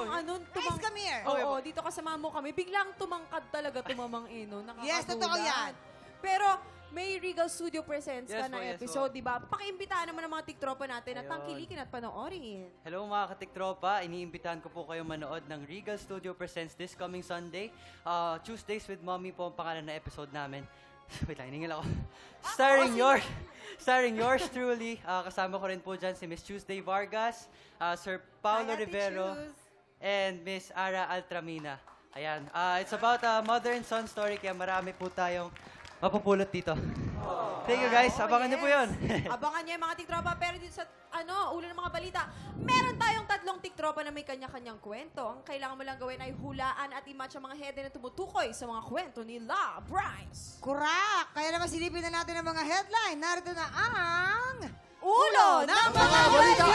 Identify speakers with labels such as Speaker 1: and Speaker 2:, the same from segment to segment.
Speaker 1: biglang
Speaker 2: Guys, come here.
Speaker 1: Oo, dito kasama mo kami. Biglang tumangkad talaga tumamang Eno. Nakakagulat.
Speaker 2: Yes, totoo yan.
Speaker 1: Pero may Regal Studio Presents ka
Speaker 3: Yes
Speaker 1: na
Speaker 3: po, yes
Speaker 1: episode,
Speaker 3: po.
Speaker 1: di ba? Pakiimbitahan naman ng mga tiktropa natin at
Speaker 3: Ayun.
Speaker 1: tangkilikin at panoorin.
Speaker 3: Hello mga katiktropa, iniimbitahan ko po kayo manood ng Regal Studio Presents this coming Sunday. Tuesdays with Mommy po ang pangalan na episode namin. Wait lang, iningil ako. Starring yours truly. Kasama ko rin po dyan si Miss Tuesday Vargas, Sir Paulo
Speaker 2: Hi, Ate
Speaker 3: Rivero,
Speaker 2: Chus.
Speaker 3: and Miss Ara Altramina. Ayan, it's about a mother and son story, kaya marami po tayong mapupulot dito. Thank you guys, abangan niyo po yun.
Speaker 1: Abangan niyo yung mga tiktropa. Pero dito sa ulo ng mga balita, meron tayong 3 tiktropa na may kanya-kanyang kwento. Ang kailangan mo lang gawin ay hulaan at i-match ang mga headline na tumutukoy sa mga kwento nila. Bryce!
Speaker 2: Correct. Kaya naman silipin na natin ang mga headline. Narito na ang...
Speaker 1: Ulo ng mga balita!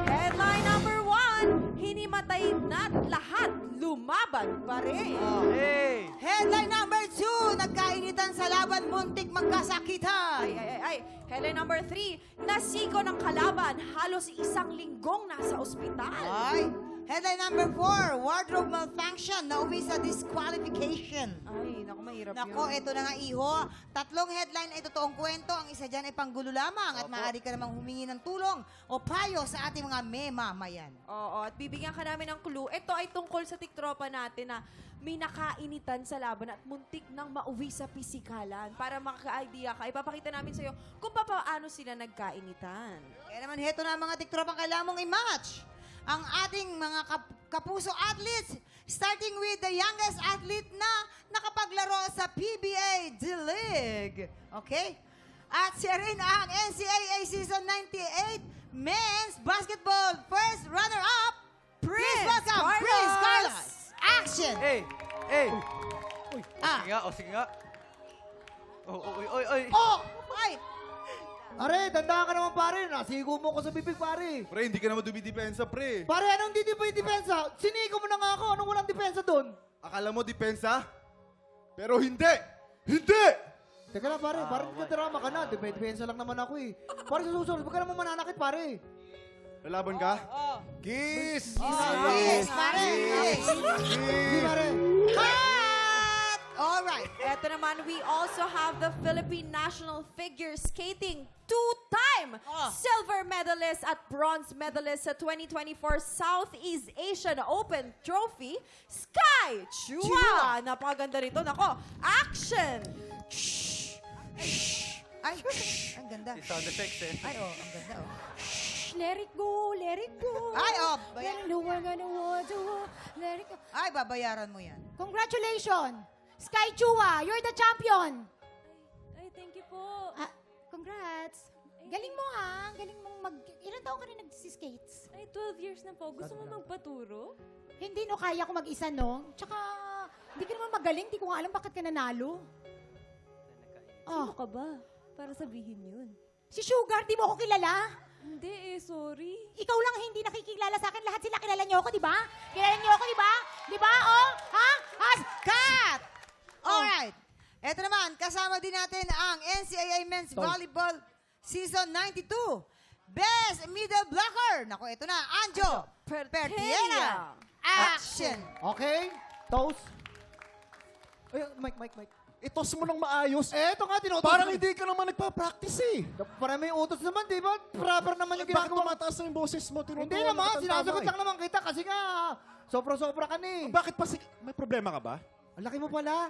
Speaker 1: Headline number 1, hinimatay na lahat, lumaban pa rin.
Speaker 3: Hey!
Speaker 2: Headline number 2, nagkainitan sa laban, muntik magkasakitan.
Speaker 1: Ay. Headline number 3, nasiko ng kalaban, halos 1 linggong nasa ospital.
Speaker 2: Ay. Headline number 4, wardrobe malfunction, nauwi sa disqualification.
Speaker 1: Ay, naku, mahirap
Speaker 2: Nako,
Speaker 1: yun.
Speaker 2: ito na nga iho. 3 headline ay totoong kwento. Ang isa dyan ay panggulo lamang at maaari ka namang humingi ng tulong o payo sa ating mga memamayan.
Speaker 1: Oo, at bibigyan ka namin ng clue. Ito ay tungkol sa tiktropa natin na may nakainitan sa laban at muntik nang mauwi sa pisikalan. Para maka-idea ka, ipapakita namin sa'yo kung paano sila nagkainitan.
Speaker 2: Kaya naman, heto na ang mga tiktropang kailangan mong i-match. Ang ating mga kapuso athletes, starting with the youngest athlete na nakapaglaro sa PBA D-League. Okay? At siya rin ang NCAA Season 98 Men's Basketball First Runner-Up, Please welcome Prince Carlos. Action!
Speaker 3: Hey!
Speaker 2: Ah.
Speaker 3: Sige nga. Oy.
Speaker 2: Oh! Ay!
Speaker 4: Are, tandaan ka naman pare, nasigo mo ko sa bibig pare.
Speaker 5: Pre, hindi ka naman dumidepensa, pre.
Speaker 4: Pare, anong di pa yung depensa? Sinigo mo na nga ako, anong walang depensa doon?
Speaker 5: Akala mo depensa? Pero hindi! Hindi!
Speaker 4: Teka lang pare, parang nagkadrama ka na, depensa lang naman ako eh. Pare, sa susunod, huwag ka naman mananakit pare.
Speaker 5: Lalaban ka? Kiss!
Speaker 2: Yes, pare! Yes.
Speaker 4: Hindi pare.
Speaker 2: Cut! Alright.
Speaker 1: Eto naman, we also have the Philippine National Figure Skating 2-time silver medalist at bronze medalist sa 2024 Southeast Asian Open Trophy, Sky Chua. Napakaganda rito. Nako, action!
Speaker 2: Ay, ang ganda.
Speaker 3: Yung sound effects eh.
Speaker 2: Ay, oh, ang ganda, oh.
Speaker 1: Let it go, let it go.
Speaker 2: Ay, oh,
Speaker 1: Let it go.
Speaker 2: Ay, babayaran mo yan.
Speaker 6: Congratulations! Sky Chua, you're the champion!
Speaker 1: Ay, thank you po.
Speaker 6: Congrats! Galing mo ha, galing mong Ilan taon ka rin nag-skates?
Speaker 7: Ay, 12 years na po. Gusto mo magpaturo?
Speaker 6: Hindi no, kaya ko mag-isa no. Tsaka, hindi ka naman magaling, di ko nga alam bakit ka nanalo.
Speaker 7: Sino ka ba? Para sabihin yun.
Speaker 6: Si Sugar, di mo ako kilala?
Speaker 7: Hindi sorry.
Speaker 6: Ikaw lang hindi nakikilala sa akin. Lahat sila kilala niyo ako, di ba? Kilala niyo ako, di ba? Di ba? Oh, ha?
Speaker 2: Cut! Alright. Eto naman, kasama din natin ang NCAA Men's Volleyball Season 92. Best Middle Blocker. Naku, ito na. Anjo Pertiera. Action!
Speaker 4: Okay, toast. Ay, Mike.
Speaker 5: Itos mo nang maayos.
Speaker 4: Eto nga, tinutos
Speaker 5: Parang
Speaker 4: mo.
Speaker 5: hindi ka naman nagpa-practice eh.
Speaker 4: Para may utos naman, di ba? Proper naman yung
Speaker 5: Bakit
Speaker 4: ginagawa.
Speaker 5: tumataas na yung boses mo? Tinutuwa
Speaker 4: Hindi naman, sinasagot lang naman kita kasi nga, sobra-sobra ka ni.
Speaker 5: Bakit pa may problema ka ba?
Speaker 4: Ang laki mo pala.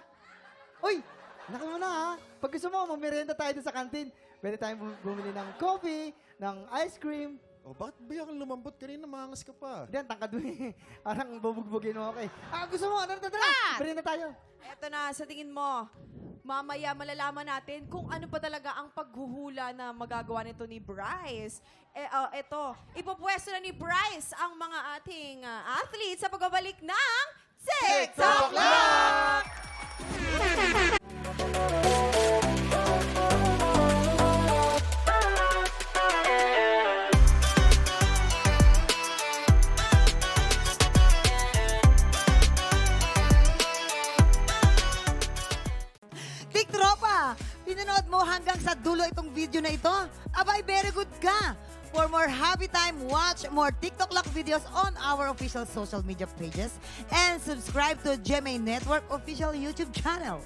Speaker 4: Uy, laki mo na ha. Pag gusto mo, mamerenda tayo doon sa kantin. Pwede tayong bumili ng coffee, ng ice cream.
Speaker 5: O bakit ba yung lumambot kanina? Maangas ka pa.
Speaker 4: Hindi, ang tangkad mo eh. Parang bubugbugin mo ako eh. Gusto mo, tara. Merenda tayo.
Speaker 1: Eto na, sa tingin mo, mamaya malalaman natin kung ano pa talaga ang paghuhula na magagawa nito ni Bryce. Eto, ipopwesto na ni Bryce ang mga ating athletes sa pagbabalik ng TikTok Clock!
Speaker 2: Tiktropa, pinanood mo hanggang sa dulo itong video na ito? Abay, very good ka. For more happy time, watch more TikTok Lock videos on our official social media pages and subscribe to GMA Network official YouTube channel.